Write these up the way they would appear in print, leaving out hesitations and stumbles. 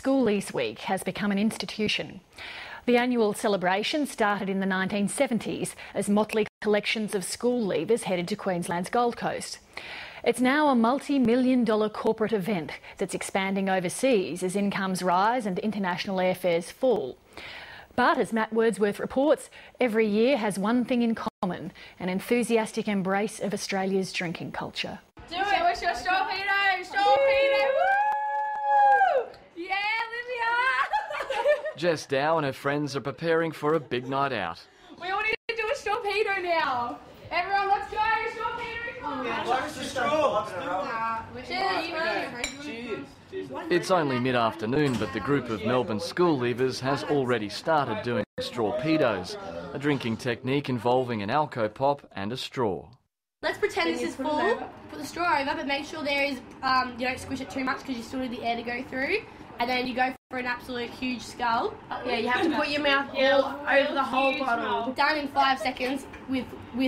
Schoolies Week has become an institution. The annual celebration started in the 1970s as motley collections of school leavers headed to Queensland's Gold Coast. It's now a multi-million-dollar corporate event that's expanding overseas as incomes rise and international airfares fall. But as Matt Wordsworth reports, every year has one thing in common: an enthusiastic embrace of Australia's drinking culture. Do it! Show us your torpedo! Torpedo! Woo! Yeah, Olivia! Jess Dow and her friends are preparing for a big night out. We all need to do a torpedo now. Everyone, let's go! It's only mid-afternoon, but the group of Melbourne school leavers has already started doing strawpedos, a drinking technique involving an alco pop and a straw. Let's pretend this is full, put the straw over, but make sure there is, you don't squish it too much because you still need the air to go through, and then you go for an absolute huge skull. Yeah, you have to put your mouth all over the whole bottle. Done in 5 seconds with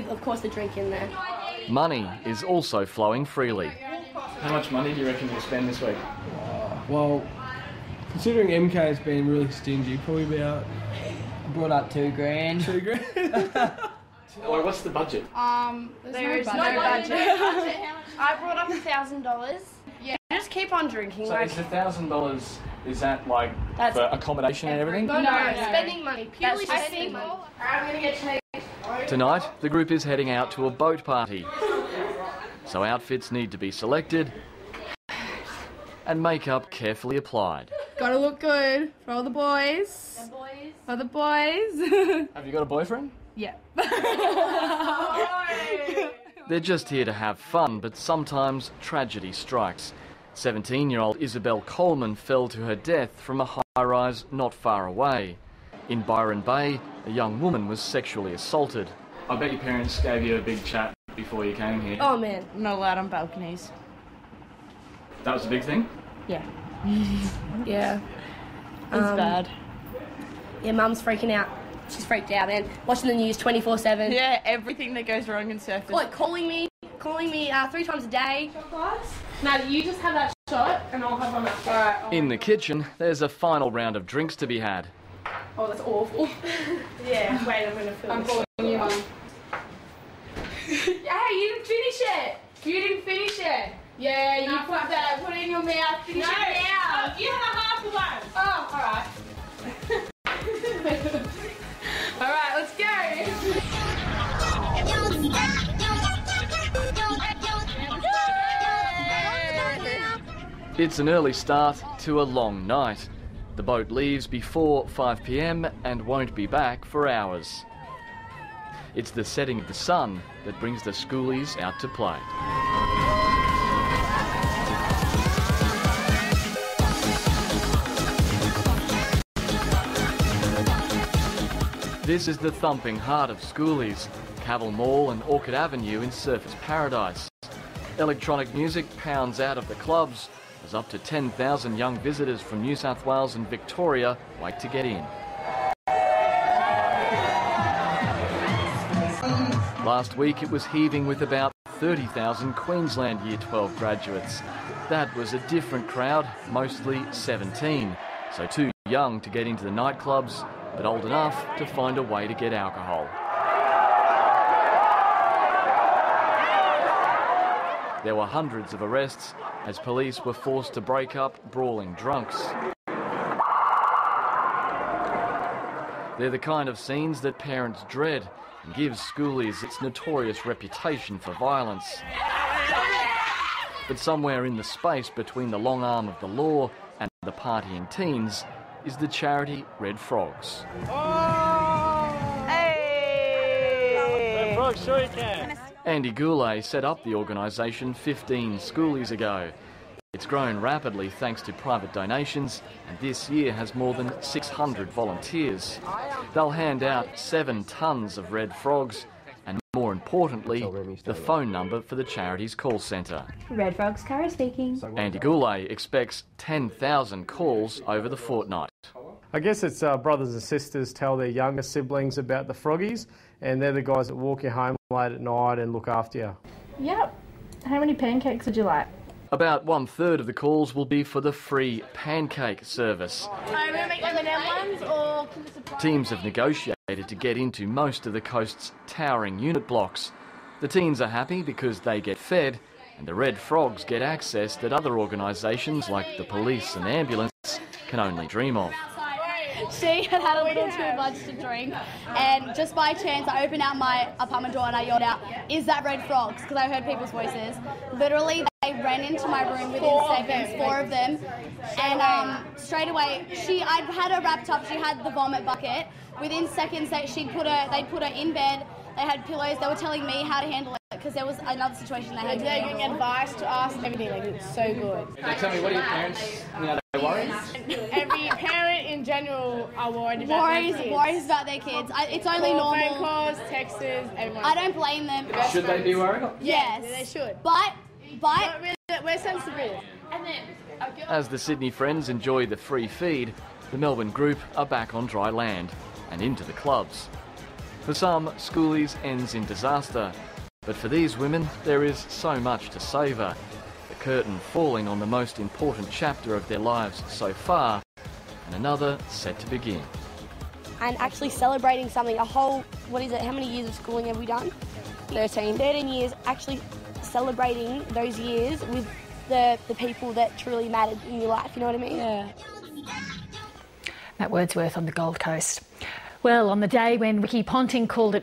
of course the drink in there. Money is also flowing freely. How much money do you reckon you'll spend this week? Well, considering MK has been really stingy, probably about... Brought up $2,000. $2,000? Well, what's the budget? There is no budget. I brought up $1,000. Yeah, just keep on drinking. So is $1,000, is that like for accommodation and everything? No, spending money, purely spending money. Alright, I'm gonna get changed. Tonight, the group is heading out to a boat party. So outfits need to be selected and makeup carefully applied. Gotta look good for all the boys. For the boys. Have you got a boyfriend? Yeah. They're just here to have fun, but sometimes tragedy strikes. 17-year-old Isabel Coleman fell to her death from a high-rise not far away. In Byron Bay, a young woman was sexually assaulted. I bet your parents gave you a big chat before you came here. Oh man. Not allowed on balconies. That was a big thing? Yeah. Yeah. It's bad. Yeah, Mum's freaking out. She's freaked out, man. Watching the news 24/7. Yeah, everything that goes wrong in surfers. Like calling me 3 times a day. Now you just have that shot and I'll have one up. Alright. In the kitchen, there's a final round of drinks to be had. Oh, that's awful. Yeah, wait, I'm gonna film I'm calling you one. Hey, you didn't finish it! You didn't finish it! Yeah, you put it in your mouth. Finish it now! You have a half one! Oh, alright. Alright, let's go! It's an early start to a long night. The boat leaves before 5 p.m. and won't be back for hours. It's the setting of the sun that brings the schoolies out to play. This is the thumping heart of Schoolies, Cavill Mall and Orchard Avenue in Surfers Paradise. Electronic music pounds out of the clubs as up to 10,000 young visitors from New South Wales and Victoria wait to get in. Last week it was heaving with about 30,000 Queensland Year 12 graduates. That was a different crowd, mostly 17, so too young to get into the nightclubs, but old enough to find a way to get alcohol. There were hundreds of arrests as police were forced to break up brawling drunks. They're the kind of scenes that parents dread and gives Schoolies its notorious reputation for violence. But somewhere in the space between the long arm of the law and the partying teens is the charity Red Frogs. Red Frogs, sure you can. Andy Goulet set up the organisation 15 schoolies ago. It's grown rapidly thanks to private donations, and this year has more than 600 volunteers. They'll hand out 7 tonnes of Red Frogs and, more importantly, the phone number for the charity's call centre. Red Frogs, Cara speaking. Andy Goulet expects 10,000 calls over the fortnight. I guess it's brothers and sisters tell their younger siblings about the froggies, and they're the guys that walk you home late at night and look after you. Yep. How many pancakes would you like? About 1/3 of the calls will be for the free pancake service. We're going to make M&M ones or Kinder Surprise? Teams have negotiated to get into most of the coast's towering unit blocks. The teens are happy because they get fed, and the red frogs get access that other organisations like the police and ambulance can only dream of. She had had a little too much to drink, and just by chance I opened out my apartment door and I yelled out, "Is that red frogs?" Because I heard people's voices. Literally, they ran into my room within seconds, 4 of them, and straight away, I'd had her wrapped up, she had the vomit bucket. Within seconds, they'd put her in bed, they had pillows, they were telling me how to handle it, because there was another situation they had to They're handle. giving advice to us, everything, like it's so good. Tell me, what are your parents, they worried? Every parent in general are worried about their kids. Worries about their kids. It's only Phone normal. calls, texts, everyone. I don't blame them. Should they be worried? Yes. They should. But We're sensible. As the Sydney Friends enjoy the free feed, the Melbourne group are back on dry land and into the clubs. For some, Schoolies ends in disaster, but for these women there is so much to savour. The curtain falling on the most important chapter of their lives so far, and another set to begin. And actually celebrating something, how many years of schooling have we done? 13. 13 years, actually celebrating those years with the people that truly mattered in your life, you know what I mean? Yeah. Matt Wordsworth on the Gold Coast. Well, on the day when Ricky Ponting called it